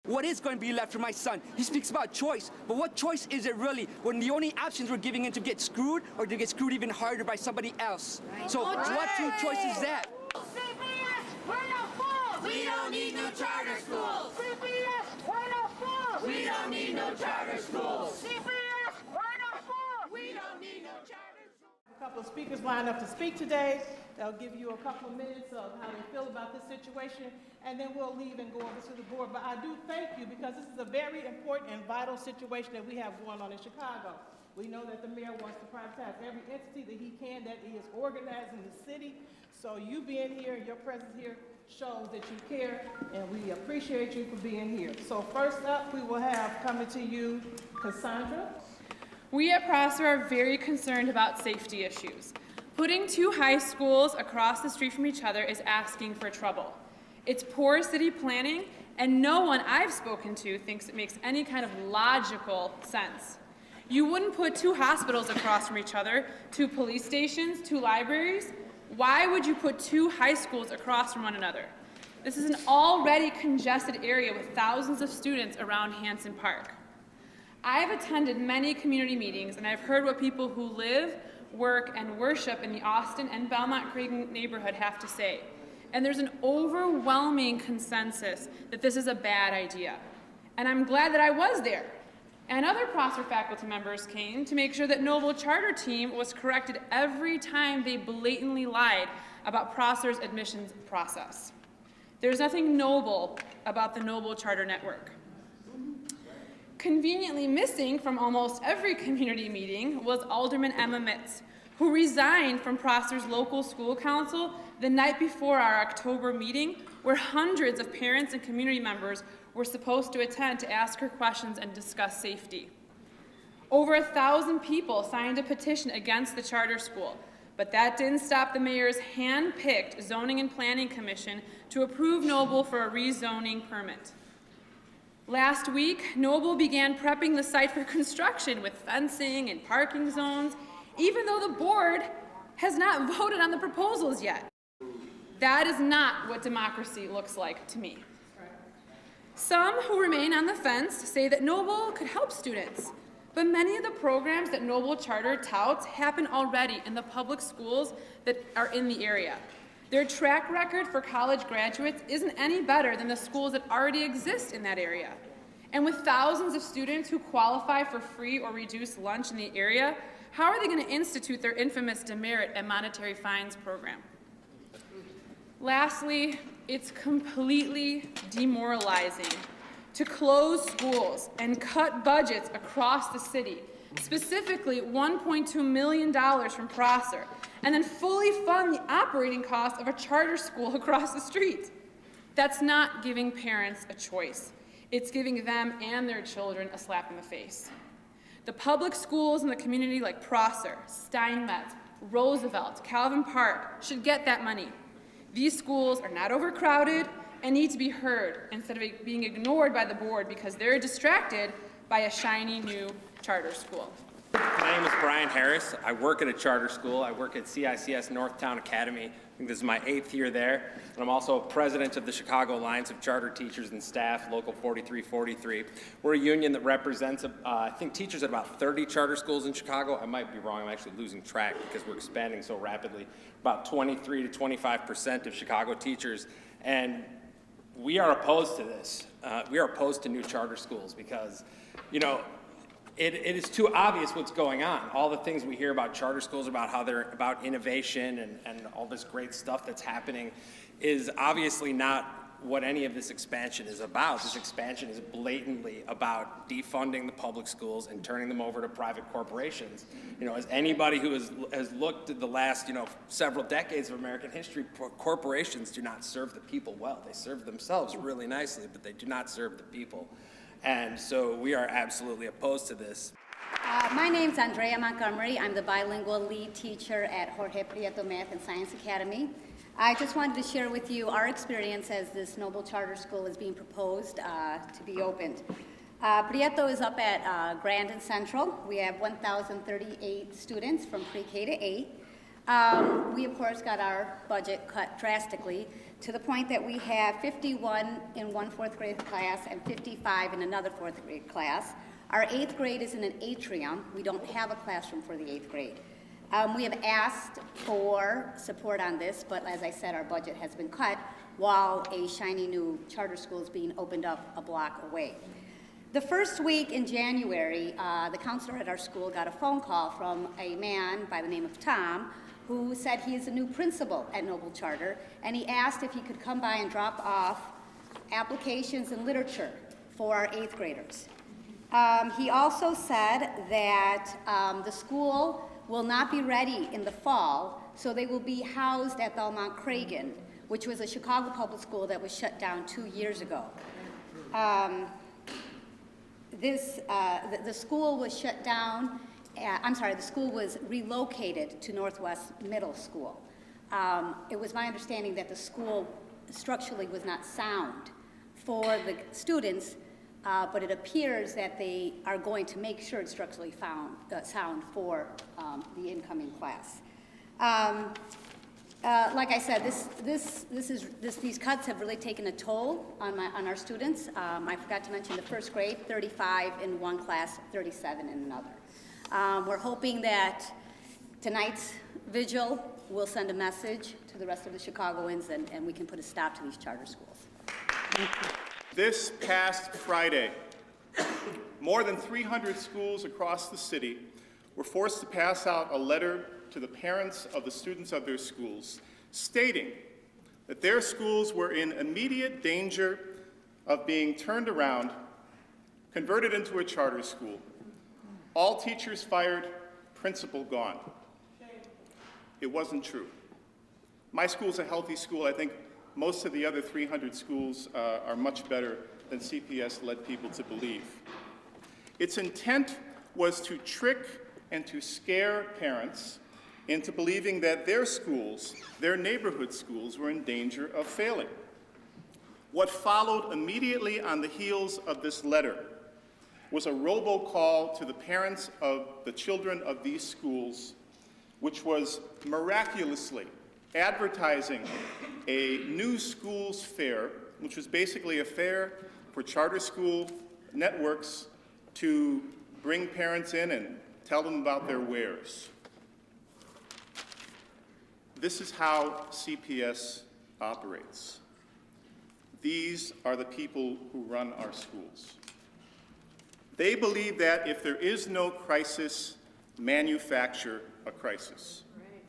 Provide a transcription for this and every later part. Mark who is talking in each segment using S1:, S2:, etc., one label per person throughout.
S1: What is going to be left for my son? He speaks about choice, but what choice is it really when the only options we're giving him to get screwed or to get screwed even harder by somebody else? Right. So what true choice is that?
S2: We don't need no charter schools. CPS 104. We don't need no charter schools. CPS 104. We don't need no charter schools.
S3: A couple of speakers lined up to speak today. They'll give you a couple of minutes of how they feel about this situation, and then we'll leave and go over to the board. But I do thank you because this is a very important and vital situation that we have going on in Chicago. We know that the mayor wants to privatize every entity that he can that he is organizing the city. So you being here and your presence here shows that you care, and we appreciate you for being here. So first up, we will have coming to you, Kassandra.
S4: We at Prosser are very concerned about safety issues. Putting two high schools across the street from each other is asking for trouble. It's poor city planning, and no one I've spoken to thinks it makes any kind of logical sense. You wouldn't put two hospitals across from each other, two police stations, two libraries. Why would you put two high schools across from one another? This is an already congested area with thousands of students around Hanson Park. I have attended many community meetings, and I've heard what people who live, work, and worship in the Austin and Belmont-Craig neighborhood have to say. And there's an overwhelming consensus that this is a bad idea. And I'm glad that I was there. And other Prosser faculty members came to make sure that Noble Charter team was corrected every time they blatantly lied about Prosser's admissions process. There's nothing noble about the Noble Charter network. Conveniently missing from almost every community meeting was Alderman Emma Mitz, who resigned from Prosser's local school council the night before our October meeting, where hundreds of parents and community members were supposed to attend to ask her questions and discuss safety. Over 1,000 people signed a petition against the charter school, but that didn't stop the mayor's hand-picked Zoning and Planning Commission to approve Noble for a rezoning permit. Last week, Noble began prepping the site for construction with fencing and parking zones, even though the board has not voted on the proposals yet. That is not what democracy looks like to me. Some who remain on the fence say that Noble could help students, but many of the programs that Noble Charter touts happen already in the public schools that are in the area. Their track record for college graduates isn't any better than the schools that already exist in that area. And with thousands of students who qualify for free or reduced lunch in the area, how are they going to institute their infamous demerit and monetary fines program? Lastly, it's completely demoralizing to close schools and cut budgets across the city, specifically $1.2 million from Prosser, and then fully fund the operating costs of a charter school across the street. That's not giving parents a choice. It's giving them and their children a slap in the face. The public schools in the community like Prosser, Steinmetz, Roosevelt, Calvin Park should get that money. These schools are not overcrowded and need to be heard instead of being ignored by the board because they're distracted by a shiny new charter school.
S5: My name is Brian Harris. I work at a charter school. I work at CICS Northtown Academy. I think this is my 8th year there. And I'm also president of the Chicago Alliance of Charter Teachers and Staff, Local 4343. We're a union that represents, I think, teachers at about 30 charter schools in Chicago. I might be wrong. I'm actually losing track because we're expanding so rapidly. About 23 to 25% of Chicago teachers. And we are opposed to this. We are opposed to new charter schools because, you know, it is too obvious what's going on. All the things we hear about charter schools, about how they're about innovation and all this great stuff that's happening is obviously not what any of this expansion is about. This expansion is blatantly about defunding the public schools and turning them over to private corporations. You know, as anybody who has looked at the last, several decades of American history, corporations do not serve the people well. They serve themselves really nicely, but they do not serve the people. And so we are absolutely opposed to this.
S6: My name's Andrea Montgomery. I'm the bilingual lead teacher at Jorge Prieto Math and Science Academy. I just wanted to share with you our experience as this Noble Charter School is being proposed to be opened. Prieto is up at Grand and Central. We have 1,038 students from pre-K to 8. We, of course, got our budget cut drastically to the point that we have 51 in one fourth grade class and 55 in another fourth grade class. Our 8th grade is in an atrium. We don't have a classroom for the 8th grade. We have asked for support on this, but as I said, our budget has been cut while a shiny new charter school is being opened up a block away. The first week in January, the counselor at our school got a phone call from a man by the name of Tom who said he is a new principal at Noble Charter, and he asked if he could come by and drop off applications and literature for our 8th graders. He also said that the school will not be ready in the fall, so they will be housed at Belmont Cragen, which was a Chicago public school that was shut down 2 years ago. The school was shut down. The school was relocated to Northwest Middle School. It was my understanding that the school structurally was not sound for the students, but it appears that they are going to make sure it's structurally sound for the incoming class. Like I said, these cuts have really taken a toll on our students. I forgot to mention the first grade, 35 in one class, 37 in another. We're hoping that tonight's vigil will send a message to the rest of the Chicagoans and we can put a stop to these charter schools.
S7: This past Friday, more than 300 schools across the city were forced to pass out a letter to the parents of the students of their schools, stating that their schools were in immediate danger of being turned around, converted into a charter school, all teachers fired, principal gone. It wasn't true. My school's a healthy school. I think most of the other 300 schools are much better than CPS led people to believe. Its intent was to trick and to scare parents into believing that their schools, their neighborhood schools, were in danger of failing. What followed immediately on the heels of this letter was a robocall to the parents of the children of these schools, which was miraculously advertising a new schools fair, which was basically a fair for charter school networks to bring parents in and tell them about their wares. This is how CPS operates. These are the people who run our schools. They believe that if there is no crisis, manufacture a crisis. Right.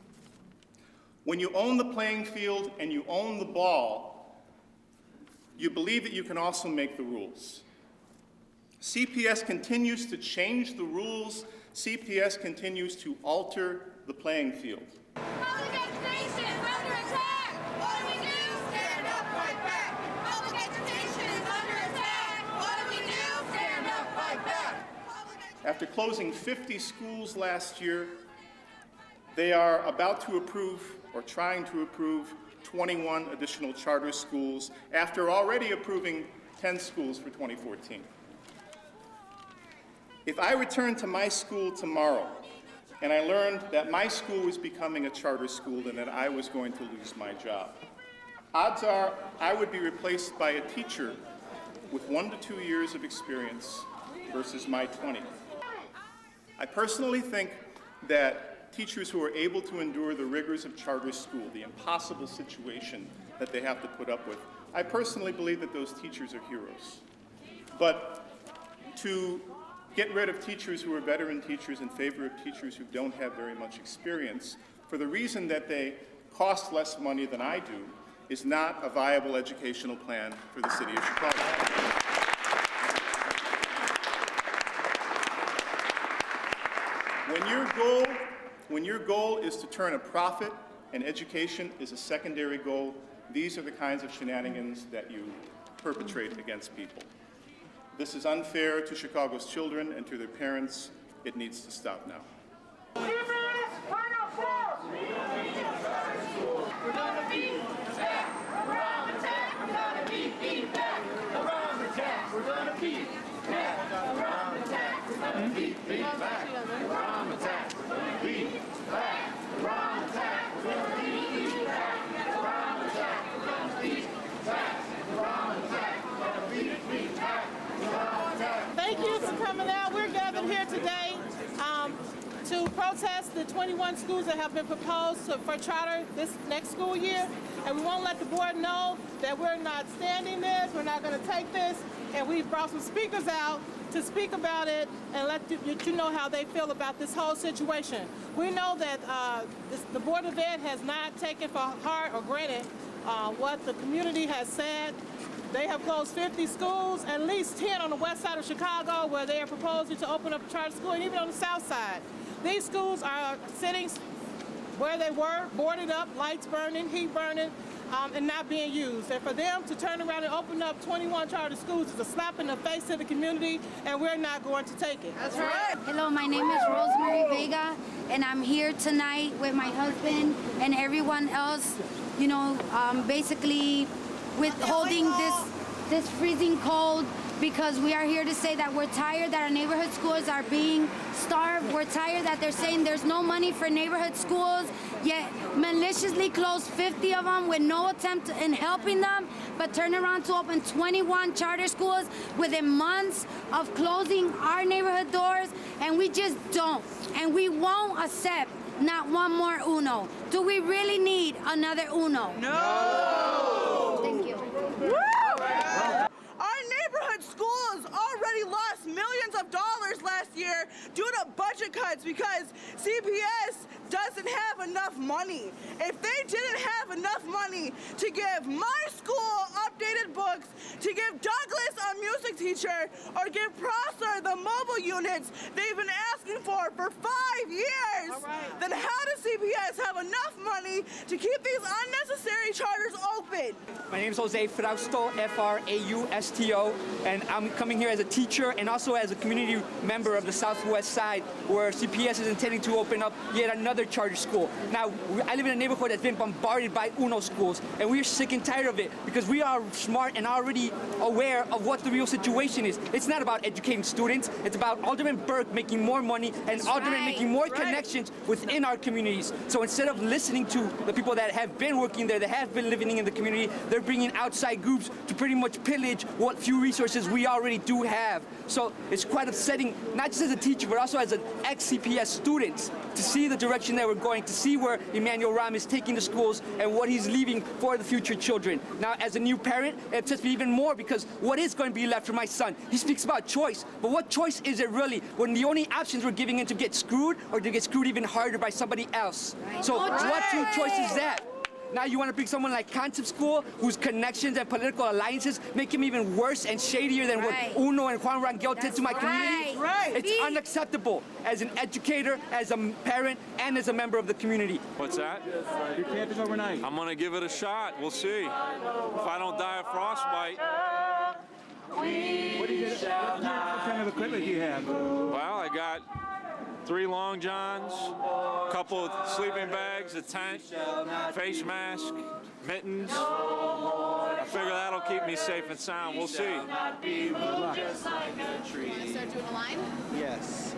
S7: When you own the playing field and you own the ball, you believe that you can also make the rules. CPS continues to change the rules. CPS continues to alter the playing field.
S2: Public education is under attack. What do we do? Stand up, fight back. Public education is under attack. What do we do? Stand up, fight back.
S7: After closing 50 schools last year, they are about to approve, or trying to approve, 21 additional charter schools after already approving 10 schools for 2014. If I return to my school tomorrow and I learned that my school was becoming a charter school and that I was going to lose my job, odds are I would be replaced by a teacher with 1 to 2 years of experience versus my 20. I personally think that teachers who are able to endure the rigors of charter school, the impossible situation that they have to put up with, I personally believe that those teachers are heroes. But to get rid of teachers who are veteran teachers in favor of teachers who don't have very much experience, for the reason that they cost less money than I do, is not a viable educational plan for the city of Chicago. When your goal is to turn a profit and education is a secondary goal, these are the kinds of shenanigans that you perpetrate against people. This is unfair to Chicago's children and to their parents. It needs to stop now.
S2: We're gonna beat back. Around attack. We're gonna beat back. Around attack. We're gonna beat back. Around attack. We're gonna beat back. Around attack. We're gonna beat back. Around attack.
S3: protest the 21 schools that have been proposed for charter this next school year, and we want to let the board know that we're not standing this, we're not going to take this, and we've brought some speakers out to speak about it and let you know how they feel about this whole situation. We know that the Board of Ed has not taken for heart or granted what the community has said. They have closed 50 schools, at least 10 on the west side of Chicago, where they are proposing to open up a charter school, and even on the south side. These schools are sitting where they were, boarded up, lights burning, heat burning, and not being used. And for them to turn around and open up 21 charter schools is a slap in the face to the community, and we're not going to take it.
S8: That's right. Hello, my name is Rosemary Vega, and I'm here tonight with my husband and everyone else, you know, basically withholding this freezing cold, because we are here to say that we're tired that our neighborhood schools are being starved. We're tired that they're saying there's no money for neighborhood schools, yet maliciously close 50 of them with no attempt in helping them, but turn around to open 21 charter schools within months of closing our neighborhood doors, and we just don't. And we won't accept not one more UNO. Do we really need another UNO?
S2: No!
S8: Thank you.
S2: Our neighborhood schools already lost millions of dollars last year due to budget cuts because CPS doesn't have enough money. If they didn't have enough money to give my school updated books, to give Douglas a music teacher, or give Prosser the mobile units they've been asking for 5 years, then how does CPS have enough money to keep these unnecessary charters open?
S1: My name is Jose Frausto, Frausto, and I'm coming here as a teacher and also as a community member of the Southwest Side, where CPS is intending to open up yet another charter school. Now, I live in a neighborhood that's been bombarded by UNO schools, and we're sick and tired of it because we are smart and already aware of what the real situation is. It's not about educating students, it's about Alderman Burke making more money and Alderman making more connections within our communities. So instead of listening to the people that have been working there, that have been living in the community, they're bringing outside groups to pretty much pillage what few resources we already do have. So it's quite upsetting, not just as a teacher, but also as an ex-CPS student, to see the direction that we're going, to see where Emmanuel Ram is taking the schools and what he's leaving for the future children. Now, as a new parent, it upsets me even more because what is going to be left for my son? He speaks about choice, but what choice is it really when the only options we're giving him to get screwed or to get screwed even harder by somebody else? So what true choice is that? Now you want to bring someone like Concept School, whose connections and political alliances make him even worse and shadier than what UNO and Juan Rangel did to my community? It's unacceptable as an educator, as a parent, and as a member of the community.
S9: What's that?
S10: You're camping overnight.
S9: I'm gonna give it a shot. We'll see. If I don't die of frostbite.
S10: What kind of equipment do you have?
S9: Well, I got 3 long johns, a couple of sleeping bags, a tent, face mask, mittens. I figure that'll keep me safe and sound. We'll see.
S2: Start doing a line?
S11: Yes.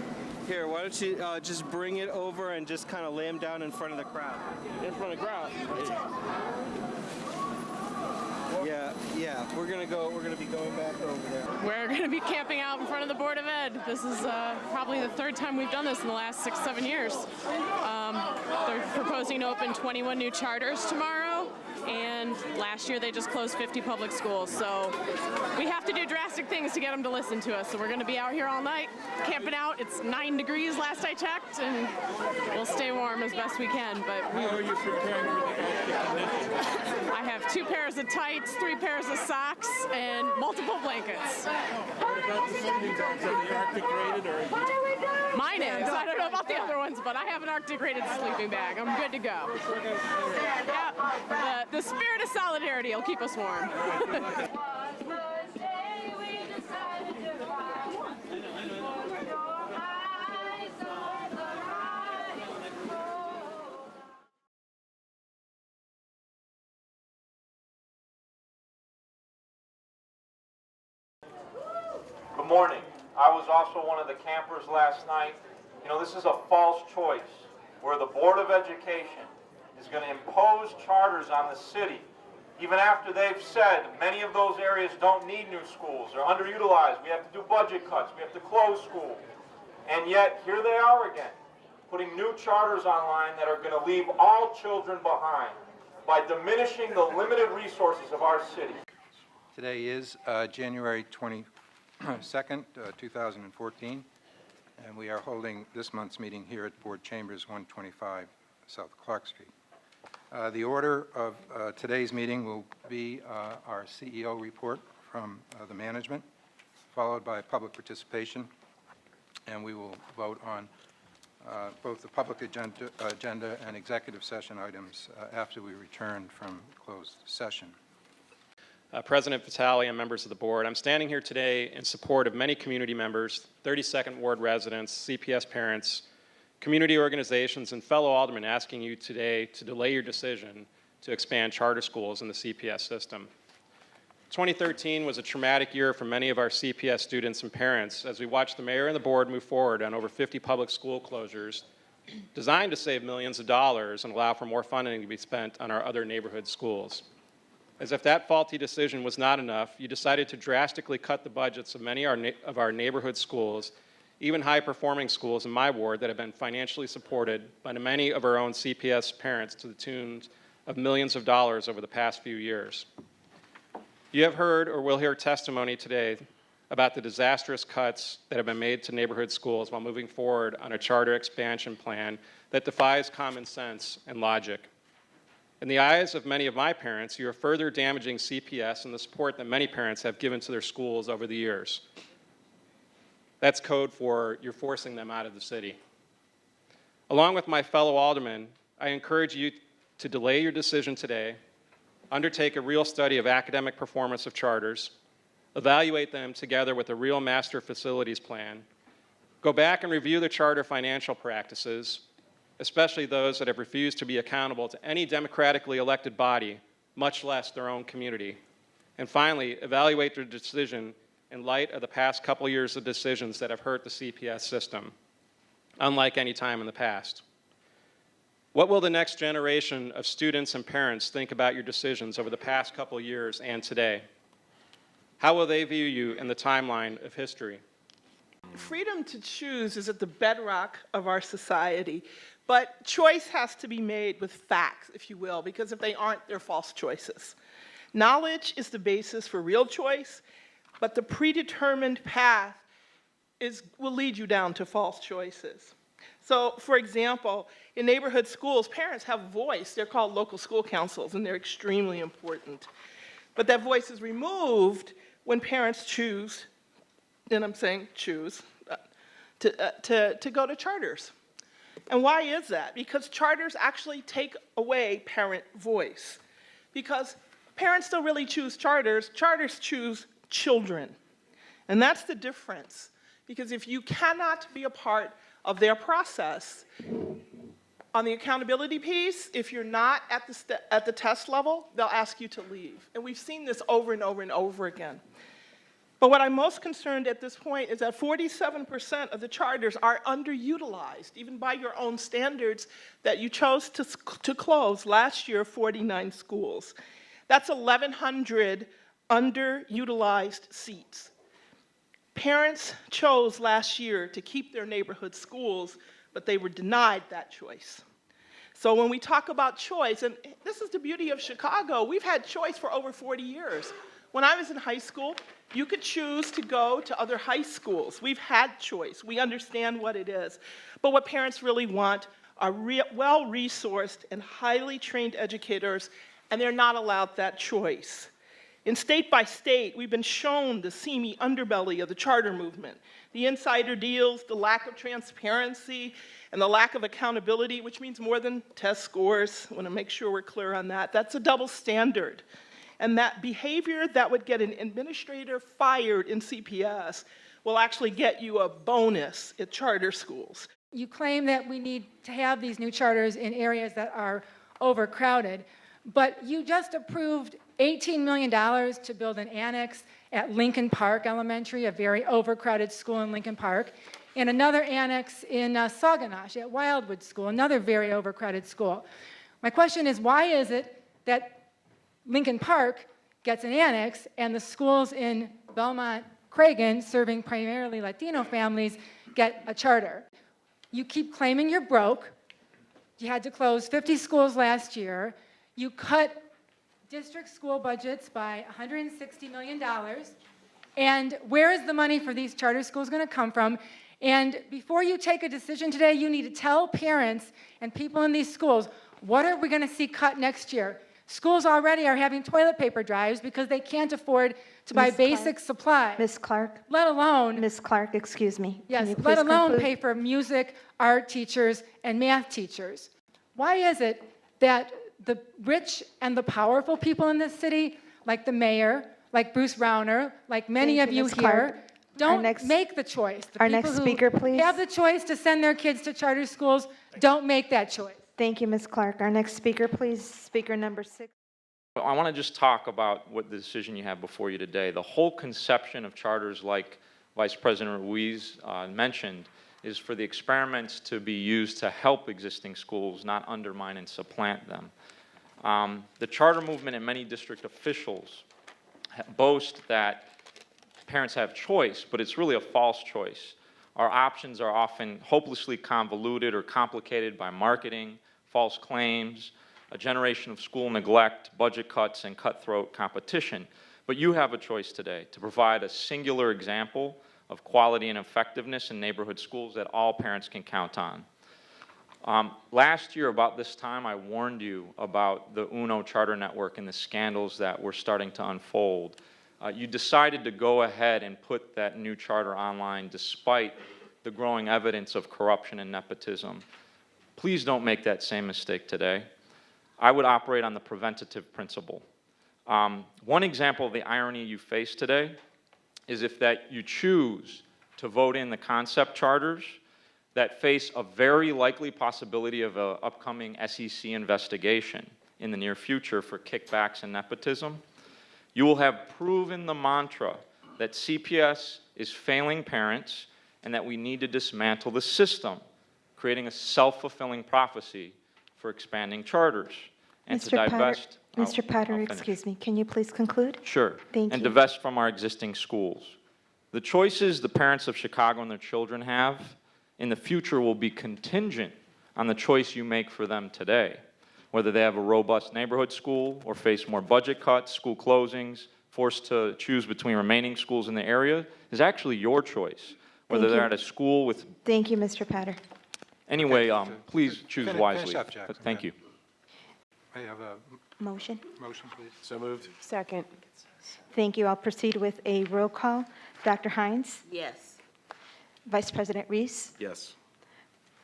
S11: Here, why don't you just bring it over and just kind of lay him down in front of the crowd.
S9: In front of the crowd.
S11: Yeah. We're gonna be going back over there.
S4: We're going to be camping out in front of the Board of Ed. This is probably the 3rd time we've done this in the last 6-7 years. They're proposing to open 21 new charters tomorrow, and last year they just closed 50 public schools. So we have to do drastic things to get them to listen to us. So we're going to be out here all night, camping out. It's 9 degrees last I checked, and we'll stay warm as best we can. But
S10: How are you preparing for the
S4: I have 2 pairs of tights, 3 pairs of socks, and multiple blankets.
S10: What about the sleeping bags? Are they Arctic rated or?
S4: Mine is. I don't know about the other ones, but I have an Arctic rated sleeping bag. I'm good to go. Yeah, the spirit of solidarity will keep us warm.
S12: Good morning. I was also one of the campers last night. You know, this is a false choice where the Board of Education is going to impose charters on the city, even after they've said many of those areas don't need new schools, they're underutilized, we have to do budget cuts, we have to close schools. And yet, here they are again, putting new charters online that are going to leave all children behind by diminishing the limited resources of our city.
S13: Today is January 22nd, 2014, and we are holding this month's meeting here at Board Chambers 125 South Clark Street. The order of today's meeting will be our CEO report from the management, followed by public participation, and we will vote on both the public agenda and executive session items after we return from closed session.
S14: President Vitale and members of the board, I'm standing here today in support of many community members, 32nd Ward residents, CPS parents, community organizations, and fellow aldermen asking you today to delay your decision to expand charter schools in the CPS system. 2013 was a traumatic year for many of our CPS students and parents as we watched the mayor and the board move forward on over 50 public school closures designed to save millions of dollars and allow for more funding to be spent on our other neighborhood schools. As if that faulty decision was not enough, you decided to drastically cut the budgets of many of our neighborhood schools, even high-performing schools in my ward that have been financially supported by many of our own CPS parents to the tune of millions of dollars over the past few years. You have heard or will hear testimony today about the disastrous cuts that have been made to neighborhood schools while moving forward on a charter expansion plan that defies common sense and logic. In the eyes of many of my parents, you are further damaging CPS and the support that many parents have given to their schools over the years. That's code for you're forcing them out of the city. Along with my fellow aldermen, I encourage you to delay your decision today, undertake a real study of academic performance of charters, evaluate them together with a real master facilities plan, go back and review the charter financial practices, especially those that have refused to be accountable to any democratically elected body, much less their own community. And finally, evaluate their decision in light of the past couple years of decisions that have hurt the CPS system, unlike any time in the past. What will the next generation of students and parents think about your decisions over the past couple years and today? How will they view you in the timeline of history?
S3: Freedom to choose is at the bedrock of our society, but choice has to be made with facts, if you will, because if they aren't, they're false choices. Knowledge is the basis for real choice, but the predetermined path will lead you down to false choices. So, for example, in neighborhood schools, parents have a voice. They're called local school councils, and they're extremely important. But that voice is removed when parents choose, and I'm saying choose, to go to charters. And why is that? Because charters actually take away parent voice. Because parents don't really choose charters, charters choose children. And that's the difference. Because if you cannot be a part of their process, on the accountability piece, if you're not at the test level, they'll ask you to leave. And we've seen this over and over and over again. But what I'm most concerned at this point is that 47% of the charters are underutilized, even by your own standards that you chose to close last year, 49 schools. That's 1,100 underutilized seats. Parents chose last year to keep their neighborhood schools, but they were denied that choice. So when we talk about choice, and this is the beauty of Chicago, we've had choice for over 40 years. When I was in high school, you could choose to go to other high schools. We've had choice. We understand what it is. But what parents really want are well-resourced and highly trained educators, and they're not allowed that choice. In state by state, we've been shown the seamy underbelly of the charter movement, the insider deals, the lack of transparency, and the lack of accountability, which means more than test scores. I want to make sure we're clear on that. That's a double standard. And that behavior that would get an administrator fired in CPS will actually get you a bonus at charter schools.
S15: You claim that we need to have these new charters in areas that are overcrowded, but you just approved $18 million to build an annex at Lincoln Park Elementary, a very overcrowded school in Lincoln Park, and another annex in Sauganash at Wildwood School, another very overcrowded school. My question is, why is it that Lincoln Park gets an annex and the schools in Belmont, Cragen, serving primarily Latino families, get a charter? You keep claiming you're broke. You had to close 50 schools last year. You cut district school budgets by $160 million. And where is the money for these charter schools going to come from? And before you take a decision today, you need to tell parents and people in these schools, what are we going to see cut next year? Schools already are having toilet paper drives because they can't afford to buy basic supplies.
S16: Ms. Clark?
S15: Let alone...
S16: Ms. Clark, excuse me.
S15: Yes,
S16: Can you
S15: let
S16: please
S15: alone
S16: conclude?
S15: pay for music, art teachers, and math teachers. Why is it that the rich and the powerful people in this city, like the mayor, like Bruce Rauner, like many
S16: Thank
S15: of
S16: you,
S15: you
S16: Ms. Clark.
S15: here, don't make the choice? The
S16: Our
S15: people
S16: next
S15: who
S16: speaker, please.
S15: have the choice to send their kids to charter schools don't make that choice.
S16: Thank you, Ms. Clark. Our next speaker, please. Speaker number 6.
S17: I want to just talk about what the decision you have before you today. The whole conception of charters, like Vice President Ruiz mentioned, is for the experiments to be used to help existing schools, not undermine and supplant them. The charter movement and many district officials boast that parents have choice, but it's really a false choice. Our options are often hopelessly convoluted or complicated by marketing, false claims, a generation of school neglect, budget cuts, and cutthroat competition. But you have a choice today to provide a singular example of quality and effectiveness in neighborhood schools that all parents can count on. Last year, about this time, I warned you about the UNO charter network and the scandals that were starting to unfold. You decided to go ahead and put that new charter online despite the growing evidence of corruption and nepotism. Please don't make that same mistake today. I would operate on the preventative principle. One example of the irony you face today is if that you choose to vote in the concept charters that face a very likely possibility of an upcoming SEC investigation in the near future for kickbacks and nepotism, you will have proven the mantra that CPS is failing parents and that we need to dismantle the system, creating a self-fulfilling prophecy for expanding charters and to divest.
S16: Mr. Potter, excuse me. Can you please conclude?
S17: Sure.
S16: Thank
S17: and
S16: you.
S17: divest from our existing schools. The choices the parents of Chicago and their children have in the future will be contingent on the choice you make for them today. Whether they have a robust neighborhood school or face more budget cuts, school closings, forced to choose between remaining schools in the area is actually your choice. Whether they're at a school with...
S16: Thank you, Mr. Potter.
S17: Anyway, please choose wisely.
S13: Finish up, Jackson.
S17: Thank you.
S13: I have a
S16: Motion.
S13: motion, please.
S9: So moved.
S16: Second. Thank you. I'll proceed with a roll call. Dr. Hines?
S2: Yes.
S16: Vice President Reese?
S9: Yes.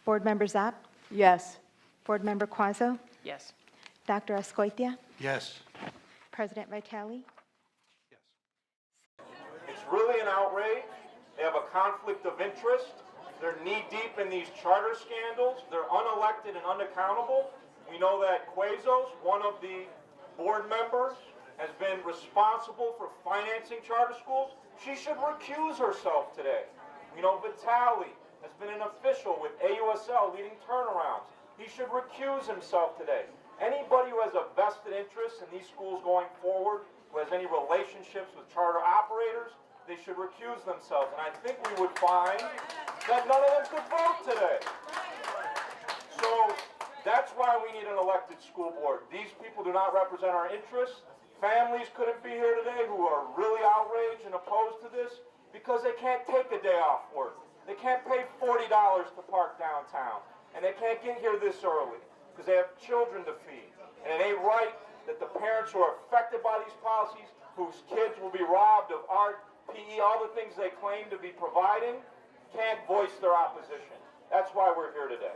S16: Board Member Zapp?
S2: Yes.
S16: Board Member Quazzo?
S2: Yes.
S16: Dr. Ascoitia?
S13: Yes.
S16: President Vitale?
S12: It's really an outrage. They have a conflict of interest. They're knee-deep in these charter scandals. They're unelected and unaccountable. We know that Quazos, one of the board members, has been responsible for financing charter schools. She should recuse herself today. We know Vitale has been an official with AUSL leading turnarounds. He should recuse himself today. Anybody who has a vested interest in these schools going forward, who has any relationships with charter operators, they should recuse themselves. And I think we would find that none of them could vote today. So that's why we need an elected school board. These people do not represent our interests. Families couldn't be here today who are really outraged and opposed to this because they can't take a day off work. They can't pay $40 to park downtown. And they can't get here this early because they have children to feed. And it ain't right that the parents who are affected by these policies, whose kids will be robbed of art, PE, all the things they claim to be providing, can't voice their opposition. That's why we're here today.